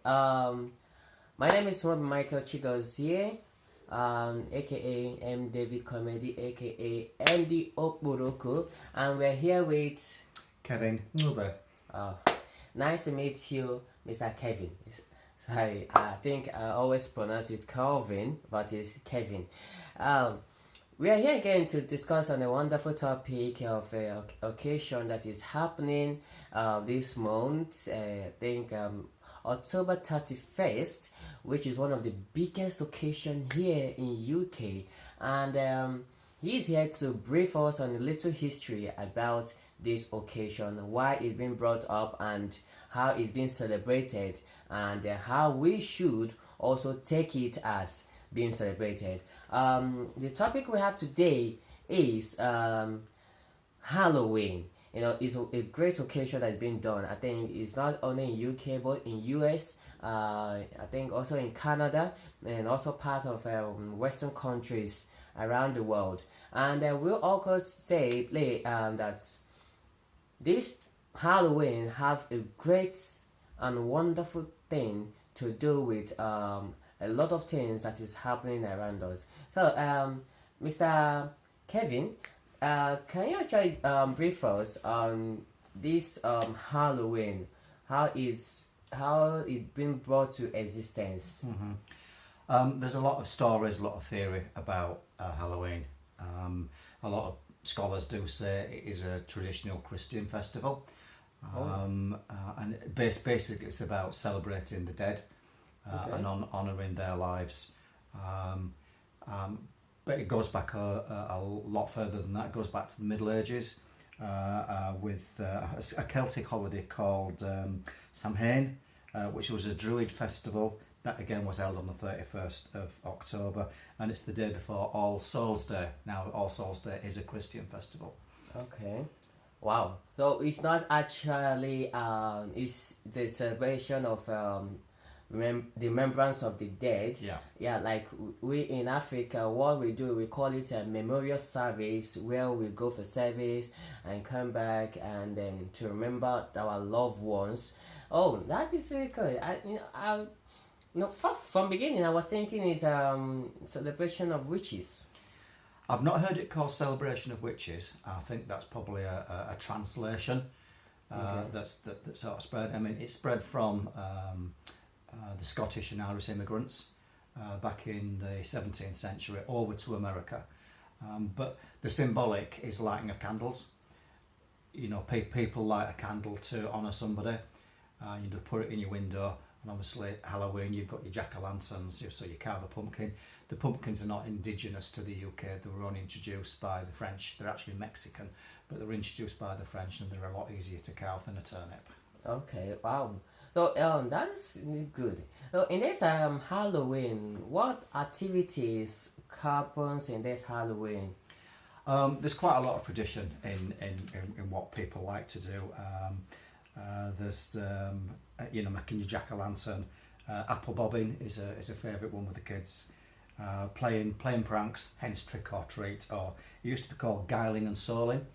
My name is Rob Michael Chigozie, aka M David Comedy, aka MD Okboroko, and we're here with Kevin Nuber. uh, nice to meet you, Mr. Kevin. Sorry, I think I always pronounce it Calvin, but it's Kevin. Um, we are here again to discuss on a wonderful topic of occasion that is happening this month. I think October 31st, which is one of the biggest occasion here in UK, and he's here to brief us on a little history about this occasion, why it's been brought up, and how it's been celebrated, and how we should also take it as being celebrated. The topic we have today is Halloween. You know, it's a great occasion that's been done. I think it's not only in UK but in US. I think also in Canada and also part of Western countries around the world. And we'll also say that this Halloween have a great and wonderful thing to do with a lot of things that is happening around us. So, Mr. Kevin, can you actually brief us on this Halloween? How it been brought to existence? There's a lot of stories, a lot of theory about Halloween. A lot of scholars do say it is a traditional Christian festival. And basically it's about celebrating the dead and honouring their lives. But it goes back a lot further than that. It goes back to the Middle Ages with a Celtic holiday called Samhain, which was a Druid festival that again was held on the 31st of October, and it's the day before All Souls Day. Now All Souls Day is a Christian festival. Okay. Wow. So it's not actually it's the celebration of the remembrance of the dead. Yeah. Yeah, like we in Africa, what we do, we call it a memorial service, where we go for service and come back and then to remember our loved ones. Oh, that is very good. From beginning I was thinking it's celebration of witches. I've not heard it called Celebration of Witches. I think that's probably a translation that sort of spread. I mean, it spread from the Scottish and Irish immigrants back in the 17th century over to America. But the symbolic is lighting of candles. You know, people light a candle to honour somebody. You just put it in your window. And obviously Halloween, you've got your jack-o'-lanterns, so you carve a pumpkin. The pumpkins are not indigenous to the UK. They were only introduced by the French. They're actually Mexican, but they were introduced by the French, and they're a lot easier to carve than a turnip. Okay, wow. So that's really good. So in this Halloween, what activities happens in this Halloween? There's quite a lot of tradition in what people like to do. There's making your jack-o'-lantern. Apple bobbing is a favourite one with the kids. Playing pranks, hence trick or treat, or it used to be called guiling and souling.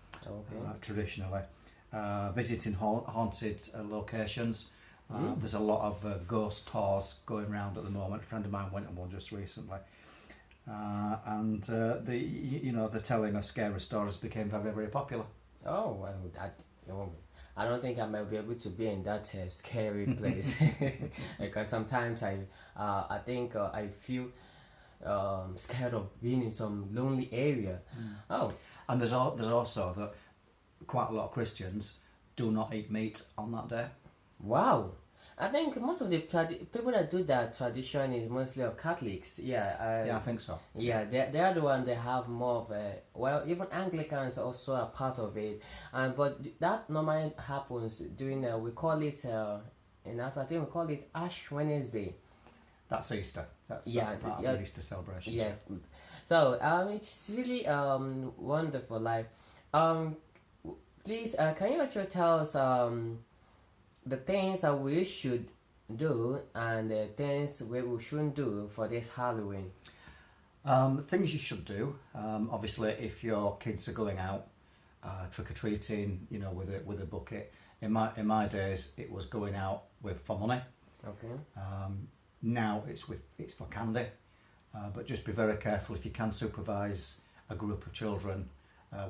Traditionally. Visiting haunted locations. There's a lot of ghost tours going around at the moment. A friend of mine went on one just recently. The telling of scary stories became very, very popular. Oh, well, I don't think I might be able to be in that scary place because sometimes I think I feel scared of being in some lonely area. Oh, and there's also that quite a lot of Christians do not eat meat on that day. Wow. I think most of the people that do that tradition is mostly of Catholics. Yeah, I think so. Yeah, they are the one that have more of a, well, even Anglicans also are part of it, but that normally happens during we call it in Africa, I think we call it Ash Wednesday. That's Easter. That's part of the Easter celebration. Yeah. So it's really wonderful. Like please can you actually tell us the things that we should do and the things we shouldn't do for this Halloween? Things you should do. Obviously, if your kids are going out trick or treating, with a bucket. In my days, it was going out for money. Okay. Now it's for candy, but just be very careful. If you can supervise a group of children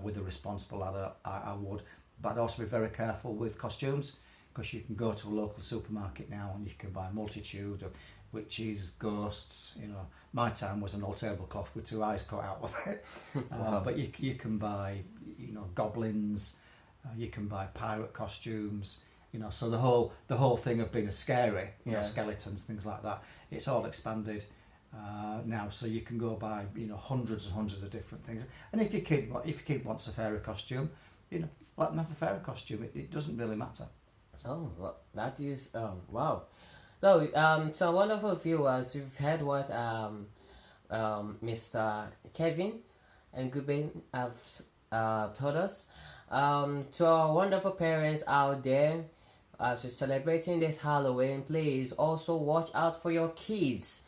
with a responsible adult, I would. But also be very careful with costumes, because you can go to a local supermarket now and you can buy a multitude of witches, ghosts. You know, my time was an old tablecloth with two eyes cut out of it. Wow. But you can buy, you know, goblins. You can buy pirate costumes. You know, so the whole thing of being a scary, you know, Yeah. skeletons, things like that. It's all expanded now, so you can go buy, you know, hundreds and hundreds of different things. And if your kid wants a fairy costume, you know, let them have a fairy costume. It doesn't really matter. Oh, well, that is wow. So so wonderful viewers, you've heard what Mr. Kevin and Gubin have told us. To our wonderful parents out there, as you're celebrating this Halloween, please also watch out for your kids.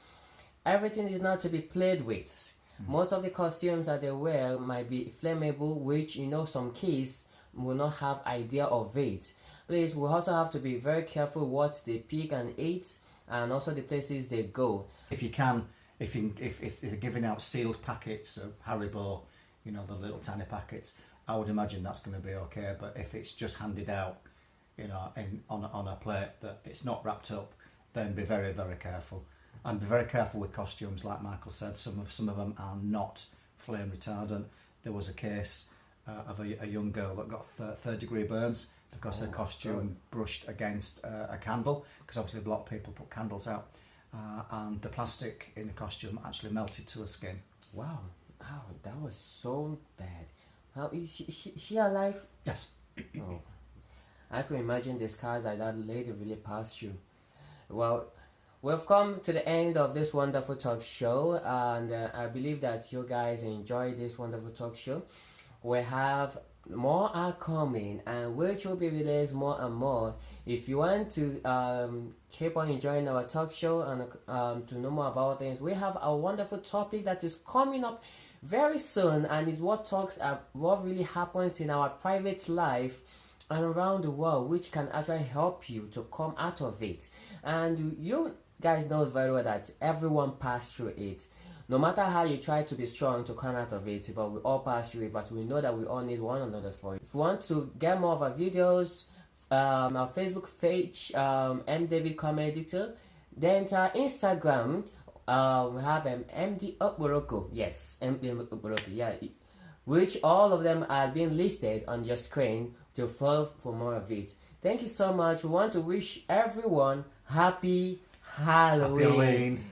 Everything is not to be played with. Most of the costumes that they wear might be flammable, which, you know, some kids will not have idea of it. Please, we also have to be very careful what they pick and eat, and also the places they go. If you can, if they're giving out sealed packets of Haribo, you know, the little tiny packets, I would imagine that's going to be okay. But if it's just handed out, you know, on a plate that it's not wrapped up, then be very, very careful. And be very careful with costumes. Like Michael said, some of them are not flame retardant. There was a case of a young girl that got third-degree burns because her costume brushed against a candle, because obviously a lot of people put candles out, and the plastic in the costume actually melted to her skin. Wow, wow, that was so bad. How is she alive? Yes. Oh, I can imagine the scars that lady really passed through. Well, we've come to the end of this wonderful talk show, and I believe that you guys enjoy this wonderful talk show. We have more are coming, and which will be released more and more. If you want to keep on enjoying our talk show and to know more about things, we have a wonderful topic that is coming up very soon, and is what what really happens in our private life and around the world, which can actually help you to come out of it. And you guys know very well that everyone passed through it. No matter how you try to be strong to come out of it, but we all pass through it, but we know that we all need one another for it. If you want to get more of our videos, our Facebook page, M. David Comedy Editor, then to our Instagram, we have MD Okporoko. Yes, MD Okporoko, yeah. Which all of them are being listed on your screen to follow for more of it. Thank you so much. We want to wish everyone happy Halloween. Happy Halloween.